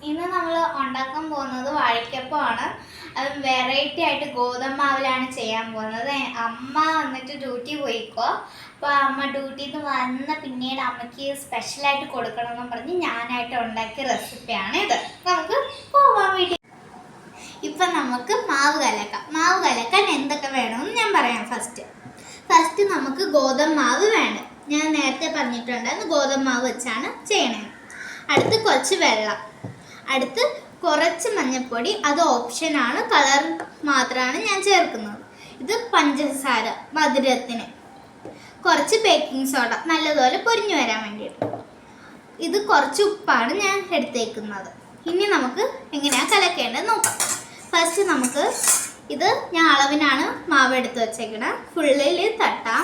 ഇന്ന് നമ്മൾ ഉണ്ടാക്കാൻ പോകുന്നത് വാഴയ്ക്കപ്പമാണ്. അത് വെറൈറ്റി ആയിട്ട് ഗോതമ്പ് മാവിലാണ് ചെയ്യാൻ പോകുന്നത്. അമ്മ വന്നിട്ട് ഡ്യൂട്ടി പോയിക്കോ. അപ്പോൾ അമ്മ ഡ്യൂട്ടിയിൽ നിന്ന് വന്ന് പിന്നീട് അമ്മയ്ക്ക് സ്പെഷ്യലായിട്ട് കൊടുക്കണമെന്ന് പറഞ്ഞ് ഞാനായിട്ട് ഉണ്ടാക്കിയ റെസിപ്പിയാണ് ഇത്. നമുക്ക് പോവാൻ വേണ്ടി ഇപ്പം നമുക്ക് മാവ് കലക്കാം. മാവ് കലക്കാൻ എന്തൊക്കെ വേണമെന്ന് ഞാൻ പറയാം. ഫസ്റ്റ് നമുക്ക് ഗോതമ്പ് മാവ് വേണം. ഞാൻ നേരത്തെ പറഞ്ഞിട്ടുണ്ടായിരുന്നു ഗോതമ്പ് മാവ് വെച്ചാണ് ചെയ്യണത്. അടുത്ത് കുറച്ച് വെള്ളം, അടുത്ത് കുറച്ച് മഞ്ഞൾപ്പൊടി, അത് ഓപ്ഷനാണ്, കളർ മാത്രമാണ് ഞാൻ ചേർക്കുന്നത്. ഇത് പഞ്ചസാര മധുരത്തിന്, കുറച്ച് ബേക്കിംഗ് സോഡ നല്ലതുപോലെ പൊരിഞ്ഞു വരാൻ വേണ്ടിയിട്ട്, ഇത് കുറച്ച് ഉപ്പാണ് ഞാൻ എടുത്തേക്കുന്നത്. ഇനി നമുക്ക് എങ്ങനെയാണ് കലക്കേണ്ടത് നോക്കാം. ഫസ്റ്റ് നമുക്ക് ഇത് ഞാൻ അളവിനാണ് മാവ് എടുത്ത് വെച്ചേക്കണത്. ഫുള്ളിൽ തട്ടാം.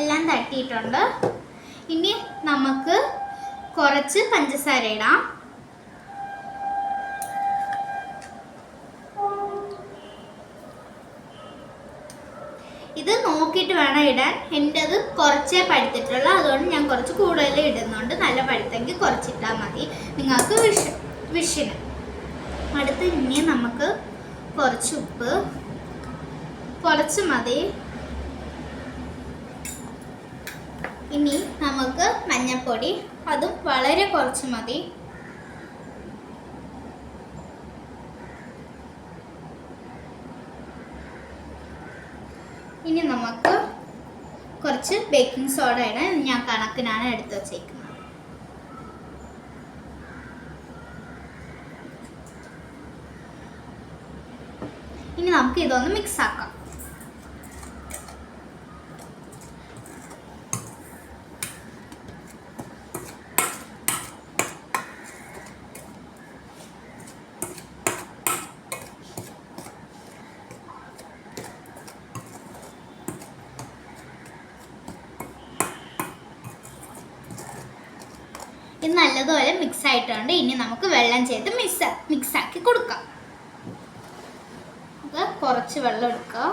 എല്ലാം തട്ടിയിട്ടുണ്ട്. ഇനി നമുക്ക് കുറച്ച് പഞ്ചസാര ഇടാം. ഇത് നോക്കിയിട്ട് വേണം ഇടാൻ. എൻ്റെത് കുറച്ചേ പഴുത്തിട്ടുള്ളൂ, അതുകൊണ്ട് ഞാൻ കുറച്ച് കൂടുതൽ ഇടുന്നുണ്ട്. നല്ല പഴുത്തെങ്കിൽ കുറച്ചിട്ടാൽ മതി, നിങ്ങൾക്ക് വിഷിന്. അടുത്ത് ഇനി നമുക്ക് കുറച്ച് ഉപ്പ്, കുറച്ച് മതി. ഇനി നമുക്ക് മഞ്ഞൾപ്പൊടി, അതും വളരെ കുറച്ച് മതി. ഇനി നമുക്ക് കുറച്ച് ബേക്കിംഗ് സോഡ ഇടാൻ ഞാൻ കണക്കിനാണ് എടുത്ത് വച്ചേക്കുന്നത്. ഇനി നമുക്ക് ഇതൊന്ന് മിക്സ് ആക്കാം. ഇത് നല്ലതുപോലെ മിക്സ് ആയിട്ടുണ്ട്. ഇനി നമുക്ക് വെള്ളം ചേർത്ത് മിക്സാക്കി കൊടുക്കാം. കുറച്ച് വെള്ളം എടുക്കുക.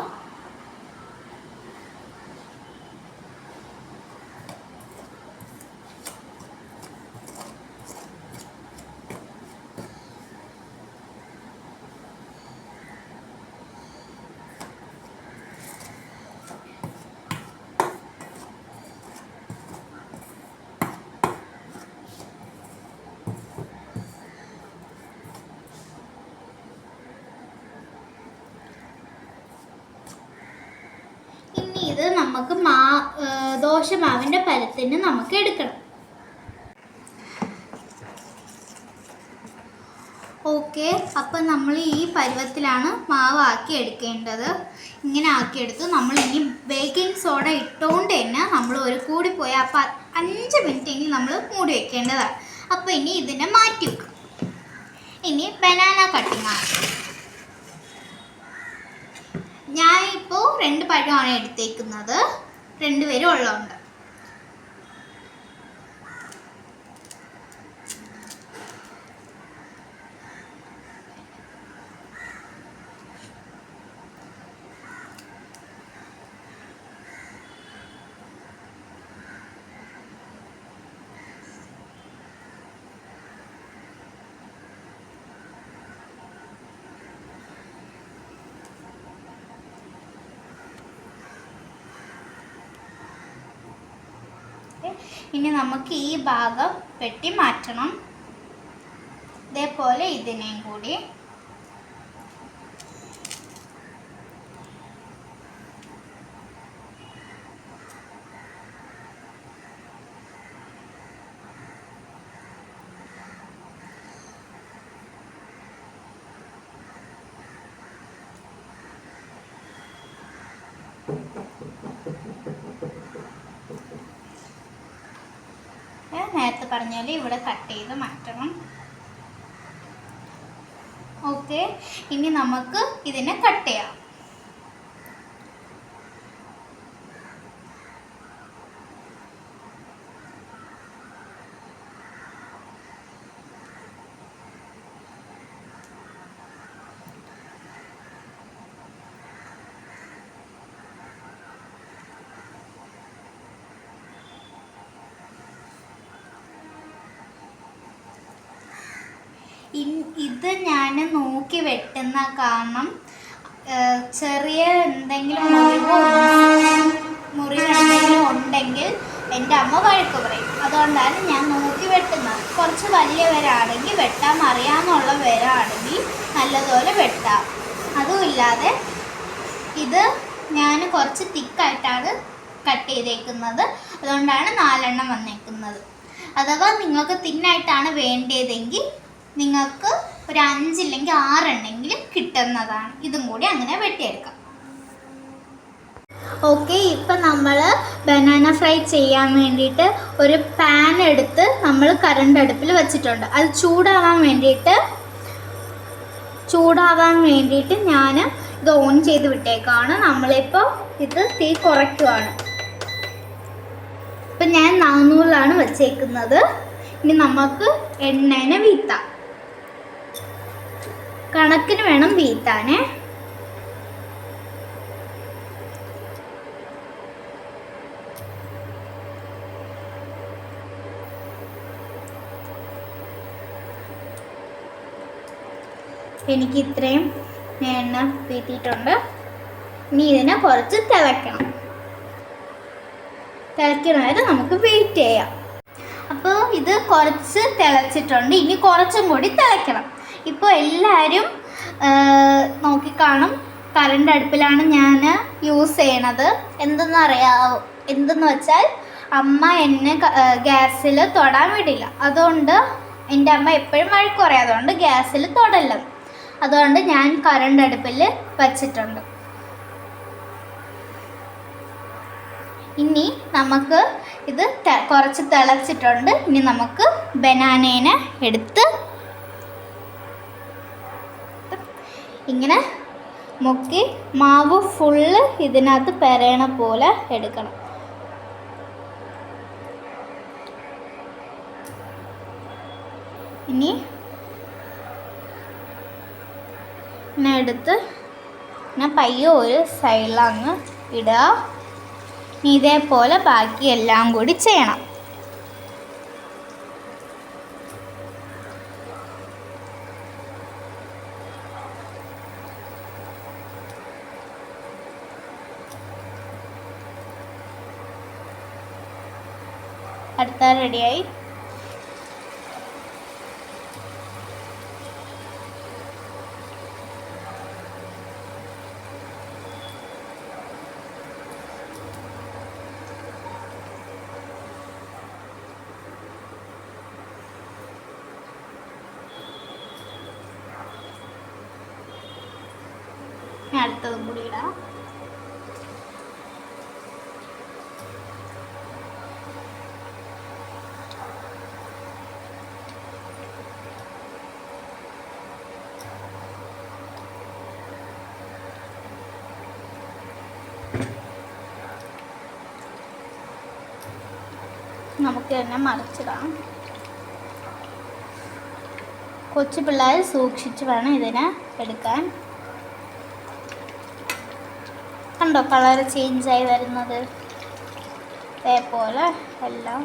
ഇത് നമുക്ക് ദോശമാവിൻ്റെ പരത്തിന് നമുക്ക് എടുക്കണം. ഓക്കെ, അപ്പം നമ്മൾ ഈ പരുവത്തിലാണ് മാവ് ആക്കി എടുക്കേണ്ടത്. ഇങ്ങനെ ആക്കിയെടുത്ത് നമ്മൾ ഇനി ബേക്കിംഗ് സോഡ ഇട്ടുകൊണ്ട് തന്നെ നമ്മൾ ഒരു കൂടി പോയാൽ അപ്പം 5 മിനിറ്റെങ്കിലും നമ്മൾ മൂടി വെക്കേണ്ടതാണ്. അപ്പോൾ ഇനി ഇതിനെ മാറ്റി വെക്കാം. ഇനി ബനാന കട്ടിങ് ആണ്. ഞാൻ ഇപ്പോൾ 2 പഴമാണ് എടുത്തേക്കുന്നത്, 2 പേരും ഉള്ളതുകൊണ്ട്. ഇനി നമുക്ക് ഈ ഭാഗം വെട്ടി മാറ്റണം. ഇതേപോലെ ഇതിനെയും കൂടി. നേരത്തെ പറഞ്ഞാൽ ഇവിടെ കട്ട് ചെയ്ത് മാറ്റണം. ഓക്കെ, ഇനി നമുക്ക് ഇതിനെ കട്ട് ചെയ്യാം. ഇത് ഞാൻ നോക്കി വെട്ടുന്ന കാരണം ചെറിയ എന്തെങ്കിലും മുറിവ് എന്തെങ്കിലും ഉണ്ടെങ്കിൽ എൻ്റെ അമ്മ വഴക്ക് പറയും. അതുകൊണ്ടാണ് ഞാൻ നോക്കി വെട്ടുന്നത്. കുറച്ച് വലിയവരാണെങ്കിൽ വെട്ടാൻ അറിയാമെന്നുള്ളവരാണെങ്കിൽ നല്ലതുപോലെ വെട്ടാം. അതുമില്ലാതെ ഇത് ഞാൻ കുറച്ച് തിക്കായിട്ടാണ് കട്ട് ചെയ്തേക്കുന്നത്. അതുകൊണ്ടാണ് 4 എണ്ണം വന്നേക്കുന്നത്. അഥവാ നിങ്ങൾക്ക് തിന്നായിട്ടാണ് വേണ്ടതെങ്കിൽ നിങ്ങൾക്ക് ഒരു 5 ഇല്ലെങ്കിൽ 6 എണ്ണെങ്കിലും കിട്ടുന്നതാണ്. ഇതും കൂടി അങ്ങനെ വെട്ടിയെടുക്കാം. ഓക്കെ, ഇപ്പം നമ്മൾ ബനാന ഫ്രൈ ചെയ്യാൻ വേണ്ടിയിട്ട് ഒരു പാൻ എടുത്ത് നമ്മൾ കറണ്ട് അടുപ്പിൽ വെച്ചിട്ടുണ്ട്. അത് ചൂടാവാൻ വേണ്ടിയിട്ട് ഞാൻ ഇത് ഓൺ ചെയ്ത് വിട്ടേക്കാണ്. നമ്മളിപ്പോൾ ഇത് തീ കുറയ്ക്കുവാണ്. ഇപ്പം ഞാൻ 400-ലാണ് വെച്ചേക്കുന്നത്. ഇനി നമുക്ക് എണ്ണേനെ വീത്താം. കണക്കിന് വേണം വീത്താനേ. എനിക്ക് ഇത്രയും എണ്ണ വീത്തിയിട്ടുണ്ട്. ഇനി ഇതിനെ കുറച്ച് തിളയ്ക്കണം വരെ നമുക്ക് വെയിറ്റ് ചെയ്യാം. അപ്പോൾ ഇത് കുറച്ച് തിളച്ചിട്ടുണ്ട്. ഇനി കുറച്ചും കൂടി തിളയ്ക്കണം. ഇപ്പോൾ എല്ലാവരും നോക്കിക്കാണും, കറണ്ട് അടുപ്പിലാണ് ഞാൻ യൂസ് ചെയ്യണത്. എന്തെന്ന് വെച്ചാൽ അമ്മ എന്നെ ഗ്യാസിൽ തൊടാൻ വിടില്ല. അതുകൊണ്ട് എൻ്റെ അമ്മ എപ്പോഴും വഴക്ക് പറയും, അതുകൊണ്ട് ഗ്യാസിൽ തൊടല്ല. അതുകൊണ്ട് ഞാൻ കറണ്ട് അടുപ്പിൽ വച്ചിട്ടുണ്ട്. ഇനി നമുക്ക് ഇത് കുറച്ച് തിളച്ചിട്ടുണ്ട്. ഇനി നമുക്ക് ബനാനേനെ എടുത്ത് ഇങ്ങനെ മുക്കി മാവ് ഫുള്ള് ഇതിനകത്ത് പെരയണ പോലെ എടുക്കണം. ഇനി എടുത്ത് പയ്യെ ഒരു സൈഡിലങ്ങ് ഇടുക. ഇതേപോലെ ബാക്കി എല്ലാം കൂടി ചെയ്യണം. അടുത്ത റെഡിയായി. അടുത്തതും കൂടി ഇടാം. നമുക്ക് തന്നെ മറിച്ചിടാം. കൊച്ചു പിള്ളേർ സൂക്ഷിച്ച് വേണം ഇതിനെ എടുക്കാൻ. കണ്ടോ കളർ ചേഞ്ചായി വരുന്നത്? അതേപോലെ എല്ലാം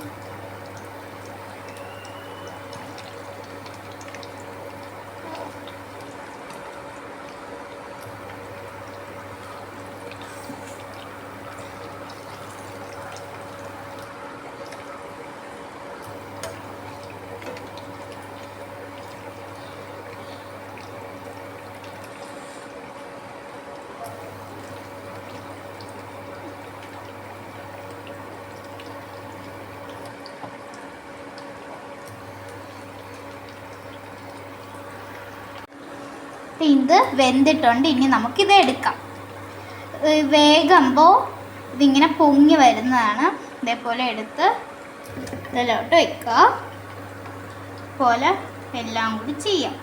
ഇത് വെന്തിട്ടുണ്ട്. ഇനി നമുക്കിത് എടുക്കാം. വേകുമ്പോൾ ഇതിങ്ങനെ പൊങ്ങി വരുന്നതാണ്. ഇതേപോലെ എടുത്ത് ഇതിലോട്ട് വയ്ക്കുക. പോലെ എല്ലാം കൂടി ചെയ്യാം.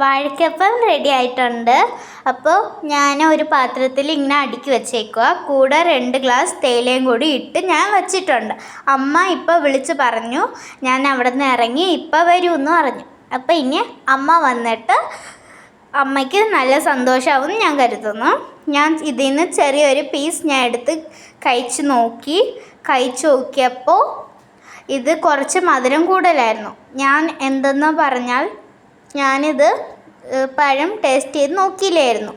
വാഴയ്ക്കപ്പം റെഡി ആയിട്ടുണ്ട്. അപ്പോൾ ഞാൻ ഒരു പാത്രത്തിൽ ഇങ്ങനെ അടുക്കി വെച്ചേക്കുക. കൂടെ 2 ഗ്ലാസ് തേയിലയും കൂടി ഇട്ട് ഞാൻ വച്ചിട്ടുണ്ട്. അമ്മ ഇപ്പോൾ വിളിച്ച് പറഞ്ഞു ഞാൻ അവിടെ നിന്ന് ഇറങ്ങി ഇപ്പോൾ വരുമെന്ന് പറഞ്ഞു. അപ്പോൾ ഇനി അമ്മ വന്നിട്ട് അമ്മയ്ക്ക് നല്ല സന്തോഷമാവുമെന്ന് ഞാൻ കരുതുന്നു. ഞാൻ ഇതിൽ നിന്ന് ചെറിയൊരു പീസ് ഞാൻ എടുത്ത് കഴിച്ച് നോക്കി. കഴിച്ചു നോക്കിയപ്പോൾ ഇത് കുറച്ച് മധുരം കൂടുതലായിരുന്നു. ഞാൻ എന്തെന്ന് പറഞ്ഞാൽ ഞാനിത് പഴം ടേസ്റ്റ് ചെയ്ത് നോക്കിയില്ലായിരുന്നു.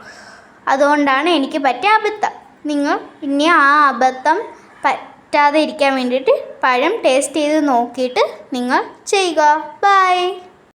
അതുകൊണ്ടാണ് എനിക്ക് പറ്റിയ അബദ്ധം. നിങ്ങൾ ഇനി ആ അബദ്ധം പറ്റാതെ ഇരിക്കാൻ വേണ്ടിയിട്ട് പഴം ടേസ്റ്റ് ചെയ്ത് നോക്കിയിട്ട് നിങ്ങൾ ചെയ്യുക. ബൈ.